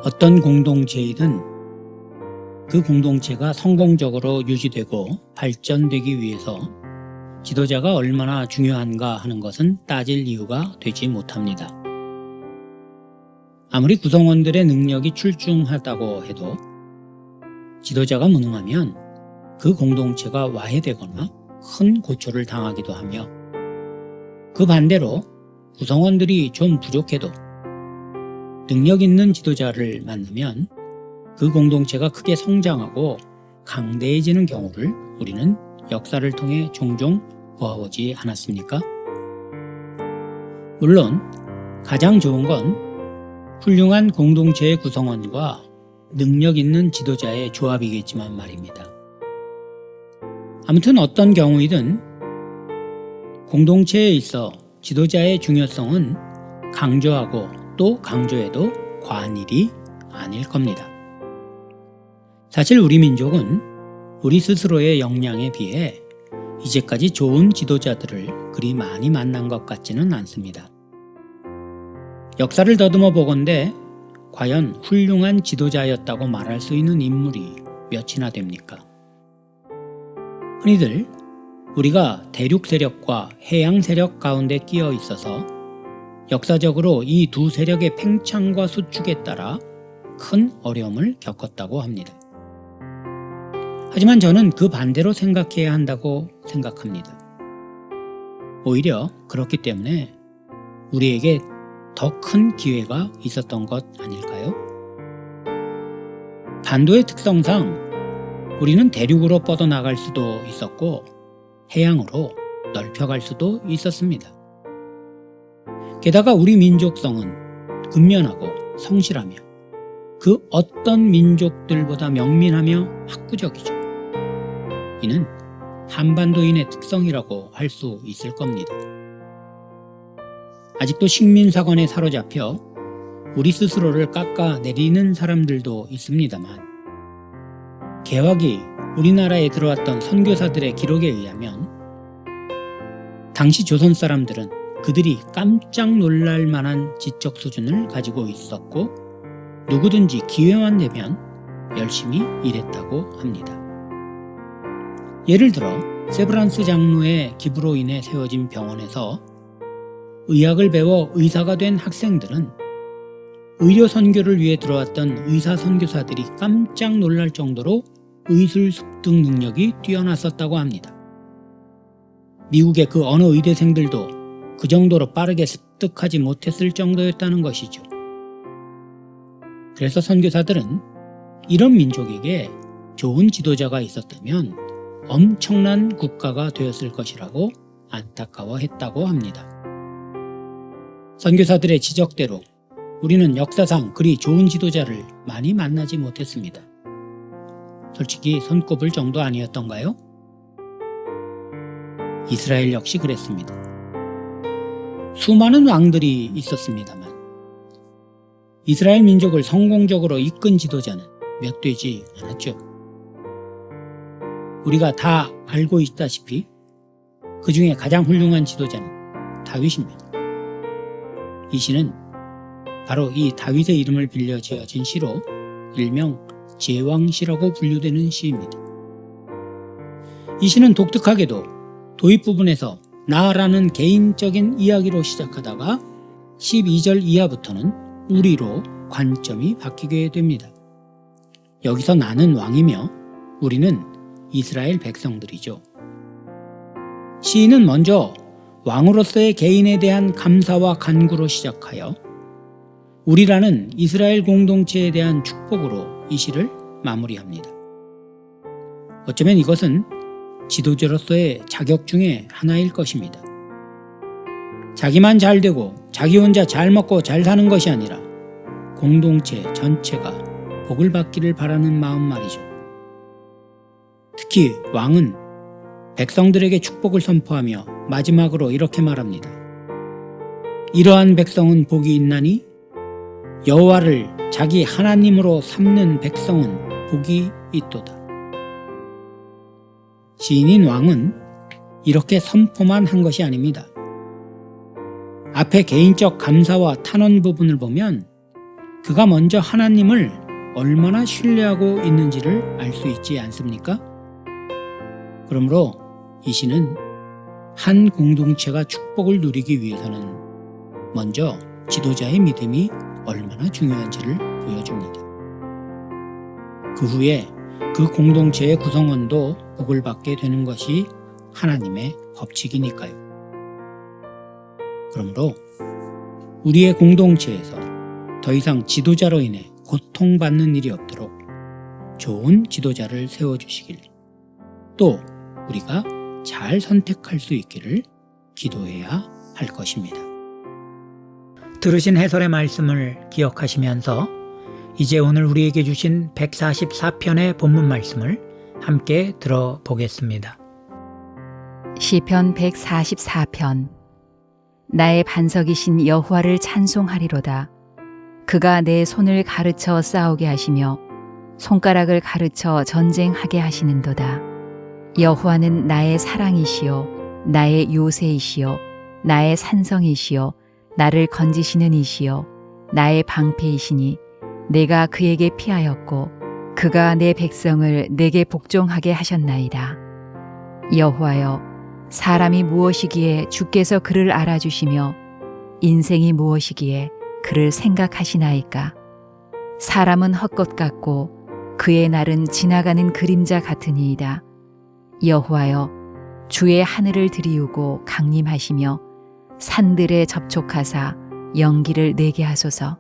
어떤 공동체이든 그 공동체가 성공적으로 유지되고 발전되기 위해서 지도자가 얼마나 중요한가 하는 것은 따질 이유가 되지 못합니다. 아무리 구성원들의 능력이 출중하다고 해도 지도자가 무능하면 그 공동체가 와해되거나 큰 고초를 당하기도 하며, 그 반대로 구성원들이 좀 부족해도 능력 있는 지도자를 만나면 그 공동체가 크게 성장하고 강대해지는 경우를 우리는 역사를 통해 종종 보아오지 않았습니까? 물론 가장 좋은 건 훌륭한 공동체의 구성원과 능력 있는 지도자의 조합이겠지만 말입니다. 아무튼 어떤 경우이든 공동체에 있어 지도자의 중요성은 강조하고 또 강조해도 과한 일이 아닐 겁니다. 사실 우리 민족은 우리 스스로의 역량에 비해 이제까지 좋은 지도자들을 그리 많이 만난 것 같지는 않습니다. 역사를 더듬어 보건대 과연 훌륭한 지도자였다고 말할 수 있는 인물이 몇이나 됩니까? 흔히들 우리가 대륙 세력과 해양 세력 가운데 끼어 있어서 역사적으로 이 두 세력의 팽창과 수축에 따라 큰 어려움을 겪었다고 합니다. 하지만 저는 그 반대로 생각해야 한다고 생각합니다. 오히려 그렇기 때문에 우리에게 더 큰 기회가 있었던 것 아닐까요? 반도의 특성상 우리는 대륙으로 뻗어나갈 수도 있었고 해양으로 넓혀갈 수도 있었습니다. 게다가 우리 민족성은 근면하고 성실하며 그 어떤 민족들보다 명민하며 학구적이죠. 이는 한반도인의 특성이라고 할 수 있을 겁니다. 아직도 식민사관에 사로잡혀 우리 스스로를 깎아내리는 사람들도 있습니다만, 개화기 우리나라에 들어왔던 선교사들의 기록에 의하면 당시 조선 사람들은 그들이 깜짝 놀랄 만한 지적 수준을 가지고 있었고 누구든지 기회만 되면 열심히 일했다고 합니다. 예를 들어 세브란스 장로의 기부로 인해 세워진 병원에서 의학을 배워 의사가 된 학생들은 의료 선교를 위해 들어왔던 의사 선교사들이 깜짝 놀랄 정도로 의술 습득 능력이 뛰어났었다고 합니다. 미국의 그 어느 의대생들도 그 정도로 빠르게 습득하지 못했을 정도였다는 것이죠. 그래서 선교사들은 이런 민족에게 좋은 지도자가 있었다면 엄청난 국가가 되었을 것이라고 안타까워했다고 합니다. 선교사들의 지적대로 우리는 역사상 그리 좋은 지도자를 많이 만나지 못했습니다. 솔직히 손꼽을 정도 아니었던가요? 이스라엘 역시 그랬습니다. 수많은 왕들이 있었습니다만 이스라엘 민족을 성공적으로 이끈 지도자는 몇 되지 않았죠. 우리가 다 알고 있다시피 그 중에 가장 훌륭한 지도자는 다윗입니다. 이 시는 바로 이 다윗의 이름을 빌려 지어진 시로 일명 제왕시라고 분류되는 시입니다. 이 시는 독특하게도 도입 부분에서 나라는 개인적인 이야기로 시작하다가 12절 이하부터는 우리로 관점이 바뀌게 됩니다. 여기서 나는 왕이며 우리는 이스라엘 백성들이죠. 시인은 먼저 왕으로서의 개인에 대한 감사와 간구로 시작하여 우리라는 이스라엘 공동체에 대한 축복으로 이 시를 마무리합니다. 어쩌면 이것은 지도자로서의 자격 중에 하나일 것입니다. 자기만 잘 되고 자기 혼자 잘 먹고 잘 사는 것이 아니라 공동체 전체가 복을 받기를 바라는 마음 말이죠. 특히 왕은 백성들에게 축복을 선포하며 마지막으로 이렇게 말합니다. 이러한 백성은 복이 있나니 여호와를 자기 하나님으로 삼는 백성은 복이 있도다. 시인인 왕은 이렇게 선포만 한 것이 아닙니다. 앞에 개인적 감사와 탄원 부분을 보면 그가 먼저 하나님을 얼마나 신뢰하고 있는지를 알 수 있지 않습니까? 그러므로 이 시는 한 공동체가 축복을 누리기 위해서는 먼저 지도자의 믿음이 얼마나 중요한지를 보여줍니다. 그 후에 그 공동체의 구성원도 복을 받게 되는 것이 하나님의 법칙이니까요. 그러므로 우리의 공동체에서 더 이상 지도자로 인해 고통받는 일이 없도록 좋은 지도자를 세워주시길, 또 우리가 잘 선택할 수 있기를 기도해야 할 것입니다. 들으신 해설의 말씀을 기억하시면서 이제 오늘 우리에게 주신 144편의 본문 말씀을 함께 들어보겠습니다. 시편 144편. 나의 반석이신 여호와를 찬송하리로다. 그가 내 손을 가르쳐 싸우게 하시며 손가락을 가르쳐 전쟁하게 하시는도다. 여호와는 나의 사랑이시요 나의 요새이시요 나의 산성이시요 나를 건지시는 이시요 나의 방패이시니 내가 그에게 피하였고 그가 내 백성을 내게 복종하게 하셨나이다. 여호와여, 사람이 무엇이기에 주께서 그를 알아주시며 인생이 무엇이기에 그를 생각하시나이까. 사람은 헛것 같고 그의 날은 지나가는 그림자 같으니이다. 여호와여, 주의 하늘을 들이우고 강림하시며 산들에 접촉하사 연기를 내게 하소서.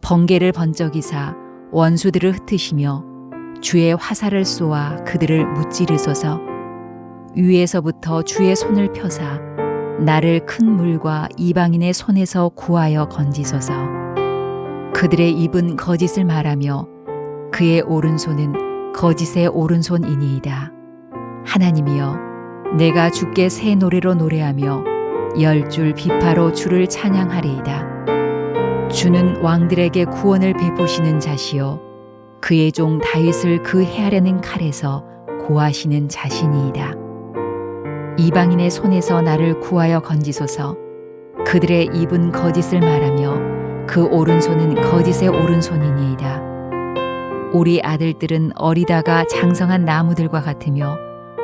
번개를 번쩍이사 원수들을 흩으시며 주의 화살을 쏘아 그들을 무찌르소서. 위에서부터 주의 손을 펴사 나를 큰 물과 이방인의 손에서 구하여 건지소서. 그들의 입은 거짓을 말하며 그의 오른손은 거짓의 오른손이니이다. 하나님이여, 내가 주께 새 노래로 노래하며 10줄 비파로 주를 찬양하리이다. 주는 왕들에게 구원을 베푸시는 자시요 그의 종 다윗을 그 해하려는 칼에서 고하시는 자신이이다. 이방인의 손에서 나를 구하여 건지소서. 그들의 입은 거짓을 말하며 그 오른손은 거짓의 오른손이니이다. 우리 아들들은 어리다가 장성한 나무들과 같으며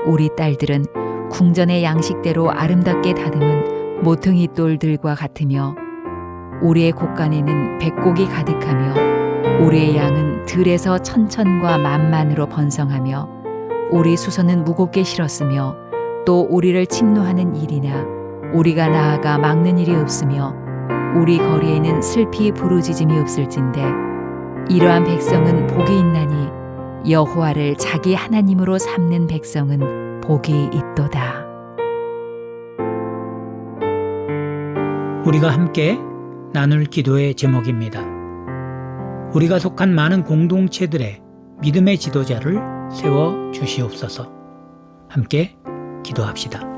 우리 딸들은 궁전의 양식대로 아름답게 다듬은 모퉁이 돌들과 같으며 우리의 곳간에는 백곡이 가득하며 우리의 양은 들에서 천천과 만만으로 번성하며 우리 수소는 무겁게 실었으며 또 우리를 침노하는 일이나 우리가 나아가 막는 일이 없으며 우리 거리에는 슬피 부르짖음이 없을진대. 이러한 백성은 복이 있나니 여호와를 자기 하나님으로 삼는 백성은 복이 있도다. 우리가 함께 나눌 기도의 제목입니다. 우리가 속한 많은 공동체들의 믿음의 지도자를 세워 주시옵소서. 함께 기도합시다.